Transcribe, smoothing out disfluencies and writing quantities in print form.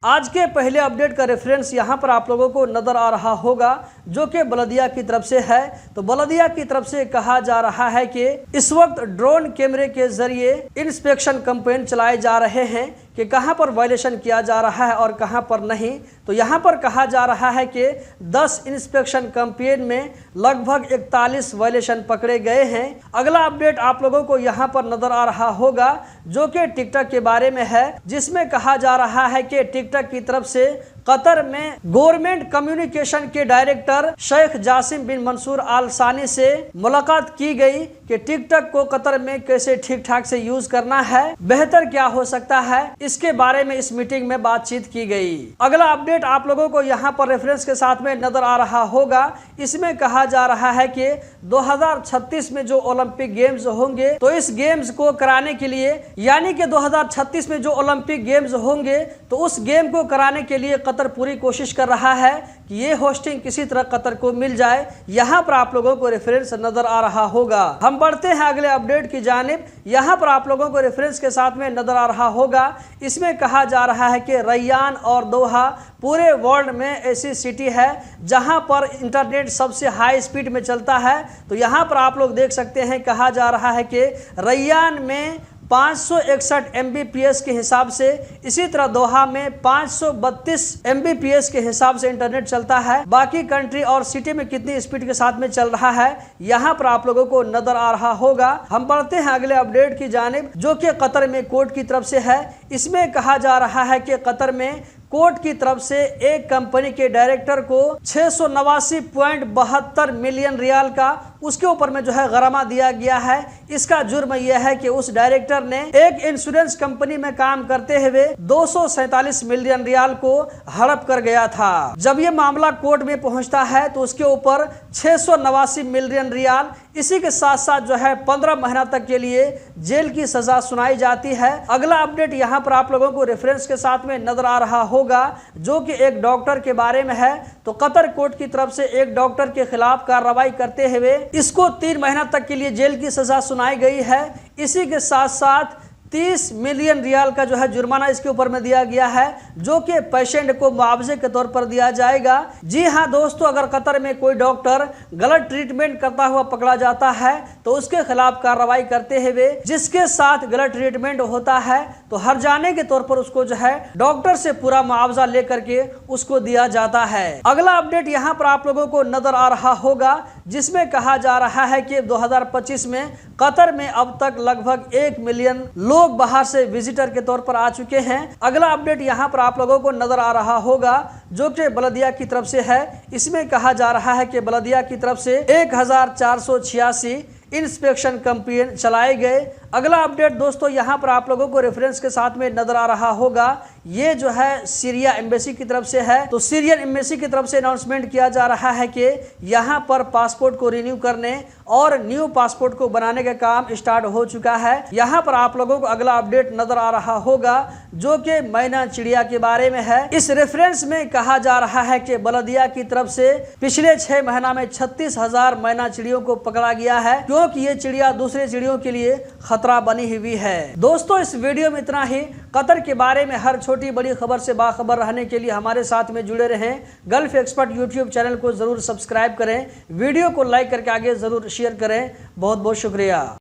आज के पहले अपडेट का रेफरेंस यहाँ पर आप लोगों को नजर आ रहा होगा, जो कि बल्दिया की तरफ से है। तो बल्दिया की तरफ से कहा जा रहा है कि इस वक्त ड्रोन कैमरे के जरिए इंस्पेक्शन कैंपेन चलाए जा रहे हैं कि कहां पर वायलेशन किया जा रहा है और कहां पर नहीं। तो यहां पर कहा जा रहा है कि 10 इंस्पेक्शन कैंपेन में लगभग 41 वायलेशन पकड़े गए हैं। अगला अपडेट आप लोगों को यहां पर नजर आ रहा होगा, जो कि टिकटॉक के बारे में है, जिसमें कहा जा रहा है कि टिकटॉक की तरफ से कतर में गवर्नमेंट कम्युनिकेशन के डायरेक्टर शेख जासिम बिन मंसूर आल सानी से मुलाकात की गई कि टिकटॉक को कतर में कैसे ठीक ठाक से यूज करना है, बेहतर क्या हो सकता है, इसके बारे में इस मीटिंग में बातचीत की गई। अगला अपडेट आप लोगों को यहाँ पर रेफरेंस के साथ में नजर आ रहा होगा। इसमें कहा जा रहा है कि 2036 में जो ओलंपिक गेम्स होंगे, तो इस गेम्स को कराने के लिए, यानी कि 2036 में जो ओलंपिक गेम्स होंगे, तो उस गेम को कराने के लिए कतर पूरी कोशिश कर रहा है कि ये होस्टिंग किसी तरह कतर को मिल जाए। यहाँ पर आप लोगों को रेफरेंस नजर आ रहा होगा। हम बढ़ते हैं अगले अपडेट की जानिब। यहाँ पर आप लोगों को रेफरेंस के साथ में नजर आ रहा होगा। इसमें कहा जा रहा है कि रैयान और दोहा पूरे वर्ल्ड में ऐसी सिटी है जहां पर इंटरनेट सबसे हाई स्पीड में चलता है। तो यहाँ पर आप लोग देख सकते हैं, कहा जा रहा है कि रैयान में 561 Mbps के हिसाब से, इसी तरह दोहा में 532 Mbps के हिसाब से इंटरनेट चलता है। बाकी कंट्री और सिटी में कितनी स्पीड के साथ में चल रहा है, यहाँ पर आप लोगों को नजर आ रहा होगा। हम बढ़ते हैं अगले अपडेट की जानिब, जो कि कतर में कोर्ट की तरफ से है। इसमें कहा जा रहा है कि कतर में कोर्ट की तरफ से एक कंपनी के डायरेक्टर को 689.72 मिलियन रियाल का उसके ऊपर में जो है गरमा दिया गया है। इसका जुर्म यह है कि उस डायरेक्टर ने एक इंश्योरेंस कंपनी में काम करते हुए 247 मिलियन रियाल को हड़प कर गया था। जब यह मामला कोर्ट में पहुंचता है तो उसके ऊपर 689 मिलियन रियाल, इसी के साथ साथ जो है 15 महीना तक के लिए जेल की सजा सुनाई जाती है। अगला अपडेट यहाँ पर आप लोगों को रेफरेंस के साथ में नजर आ रहा होगा, जो कि एक डॉक्टर के बारे में है। तो कतर कोर्ट की तरफ से एक डॉक्टर के खिलाफ कार्रवाई करते हुए इसको 3 महीना तक के लिए जेल की सजा सुनाई गई है। इसी के साथ साथ 30 मिलियन रियाल का जो है जुर्माना इसके ऊपर में दिया गया है, जो कि पेशेंट को मुआवजे के तौर पर दिया जाएगा। जी हाँ दोस्तों, अगर कतर में कोई डॉक्टर गलत ट्रीटमेंट करता हुआ पकड़ा जाता है तो उसके खिलाफ कार्रवाई करते हुए जिसके साथ गलत ट्रीटमेंट होता है तो हर जाने के तौर पर उसको जो है डॉक्टर से पूरा मुआवजा लेकर के उसको दिया जाता है। अगला अपडेट यहाँ पर आप लोगों को नजर आ रहा होगा, जिसमें कहा जा रहा है कि 2025 में कतर में अब तक लगभग 1 मिलियन लोग बाहर से विजिटर के तौर पर आ चुके हैं। अगला अपडेट यहाँ पर आप लोगों को नजर आ रहा होगा, जो कि बल्दिया की तरफ से है। इसमें कहा जा रहा है कि बल्दिया की तरफ से 1486 इंस्पेक्शन कैंपेन चलाए गए। अगला अपडेट दोस्तों यहाँ पर आप लोगों को रेफरेंस के साथ में नजर आ रहा होगा, ये जो है सीरिया एम्बेसी की तरफ से है। तो सीरियन एम्बेसी की तरफ से अनाउंसमेंट किया जा रहा है कि यहाँ पर पासपोर्ट को रिन्यू करने और न्यू पासपोर्ट को बनाने का काम स्टार्ट हो चुका है। यहाँ पर आप लोगों को अगला अपडेट नजर आ रहा होगा, जो कि मैना चिड़िया के बारे में है। इस रेफरेंस में कहा जा रहा है कि बल्दिया की तरफ से पिछले 6 महीना में 36,000 मैना चिड़ियों को पकड़ा गया है, क्योंकि ये चिड़िया दूसरे चिड़ियों के लिए खतरा बनी हुई है। दोस्तों, इस वीडियो में इतना ही। कतर के बारे में हर छोटी बड़ी खबर से बाखबर रहने के लिए हमारे साथ में जुड़े रहें। गल्फ एक्सपर्ट यूट्यूब चैनल को जरूर सब्सक्राइब करें, वीडियो को लाइक करके आगे जरूर शेयर करें। बहुत बहुत शुक्रिया।